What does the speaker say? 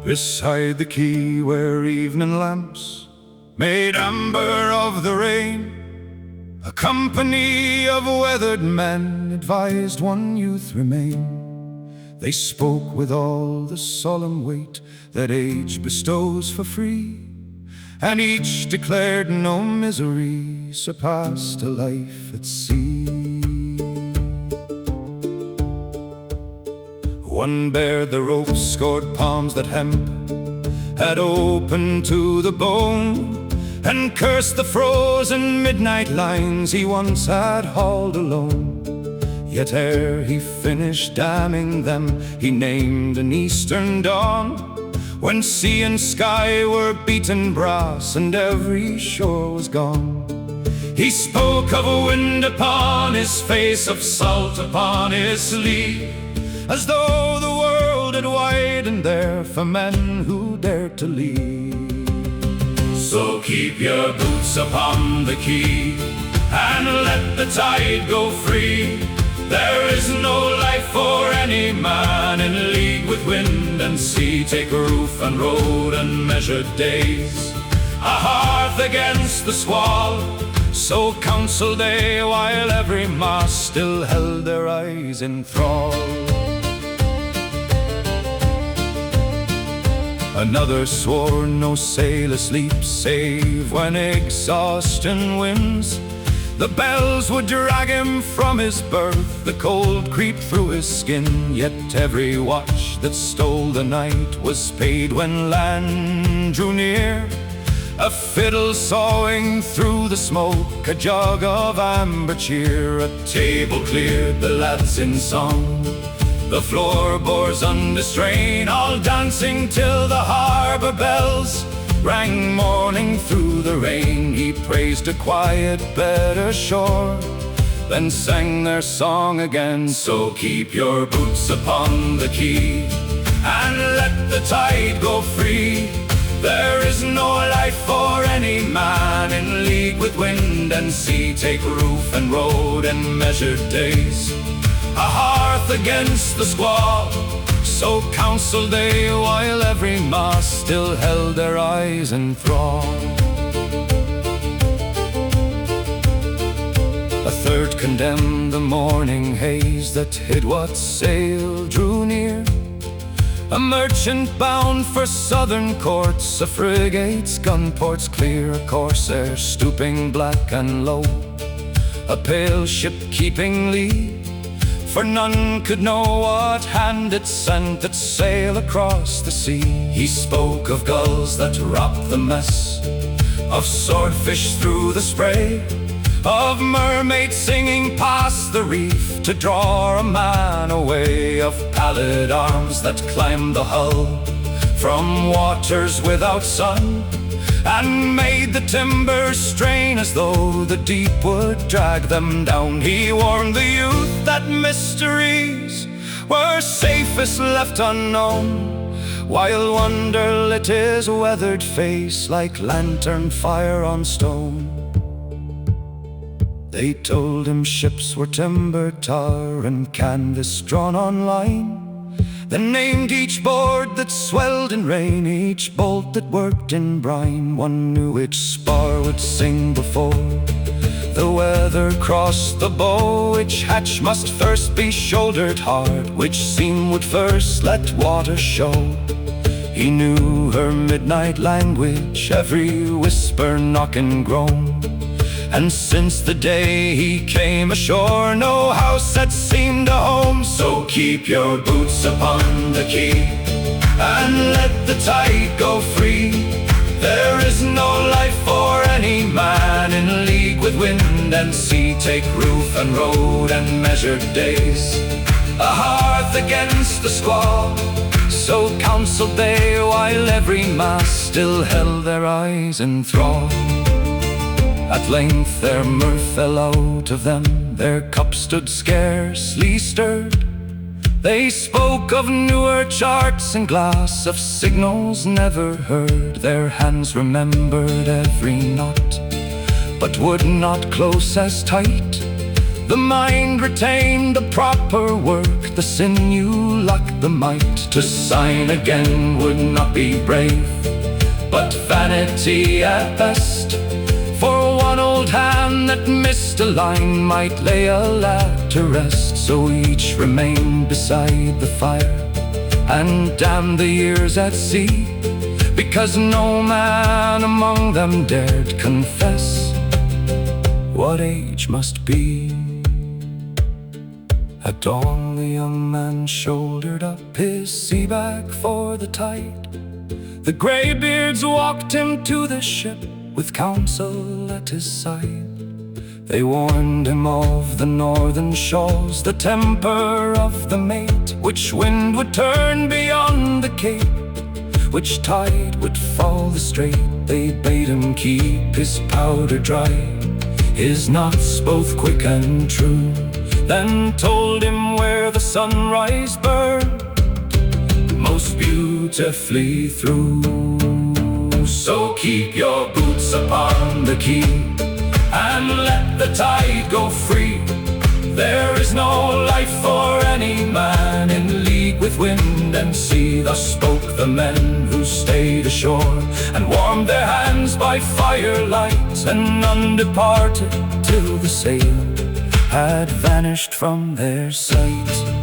Beside the quay where evening lamps made amber of the rain, a company of weathered men advised one youth remain. They spoke with all the solemn weight that age bestows for free, and each declared no misery surpassed a life at sea. One bared the rope-scored palms that hemp had opened to the bone, and cursed the frozen midnight lines he once had hauled alone. Yet ere he finished damning them, he named an eastern dawn, when sea and sky were beaten brass and every shore was gone. He spoke of a wind upon his face, of salt upon his sleeve, as though the world had widened there for men who dared to leave. So keep your boots upon the quay, and let the tide go free. There is no life for any man in league with wind and sea. Take roof and road and measured days, a hearth against the squall. So counselled they, while every mast still held their eyes in thrall. Another swore no sailor sleeps save when exhaustion wins. The bells would drag him from his berth, the cold creep through his skin. Yet every watch that stole the night was paid when land drew near. A fiddle sawing through the smoke, a jug of amber cheer. A table cleared, the lads in song, the floorboards under strain, all dancing till the harbor bells rang morning through the rain. He praised a quiet, better shore, then sang their song again. So keep your boots upon the quay, and let the tide go free. There is no life for any man in league with wind and sea. Take roof and road and measured days, a hearth against the squall. So counselled they, while every mast still held their eyes in thrall. A third condemned the morning haze that hid what sail drew near. A merchant bound for southern courts, a frigate's gun ports clear. A corsair stooping black and low, a pale ship keeping lee. For none could know what hand it sent that sail across the sea. He spoke of gulls that robbed the mess, of swordfish through the spray, of mermaids singing past the reef to draw a man away, of pallid arms that climbed the hull from waters without sun, and made the timbers strain as though the deep would drag them down. He warned the youth that mysteries were safest left unknown, while wonder lit his weathered face like lantern fire on stone. They told him ships were timber, tar, and canvas drawn on line, then named each board that swelled in rain, each bolt that worked in brine. One knew which spar would sing before the weather crossed the bow, which hatch must first be shouldered hard, which seam would first let water show. He knew her midnight language, every whisper, knock and groan. And since the day he came ashore, no house had seemed a home. So keep your boots upon the quay, and let the tide go free. There is no life for any man in league with wind and sea. Take roof and road and measured days, a hearth against the squall. So counselled they, while every mast still held their eyes in thrall. At length their mirth fell out of them, their cup stood scarcely stirred. They spoke of newer charts and glass, of signals never heard. Their hands remembered every knot, but would not close as tight. The mind retained the proper work the sinew lacked the might. To sign again would not be brave, but vanity at best. For one old hand that missed a line might lay a lad to rest. So each remained beside the fire and damned the years at sea, because no man among them dared confess what age must be. At dawn the young man shouldered up his sea bag for the tide. The greybeards walked him to the ship with counsel at his side. They warned him of the northern shores, the temper of the mate, which wind would turn beyond the cape, which tide would fall the strait. They bade him keep his powder dry, his knots both quick and true, then told him where the sunrise burned most beautifully through. So keep your boots upon the quay and let the tide go free. There is no life for any man in league with wind and sea. Thus spoke the men who stayed ashore and warmed their hands by firelight, and none departed till the sail had vanished from their sight.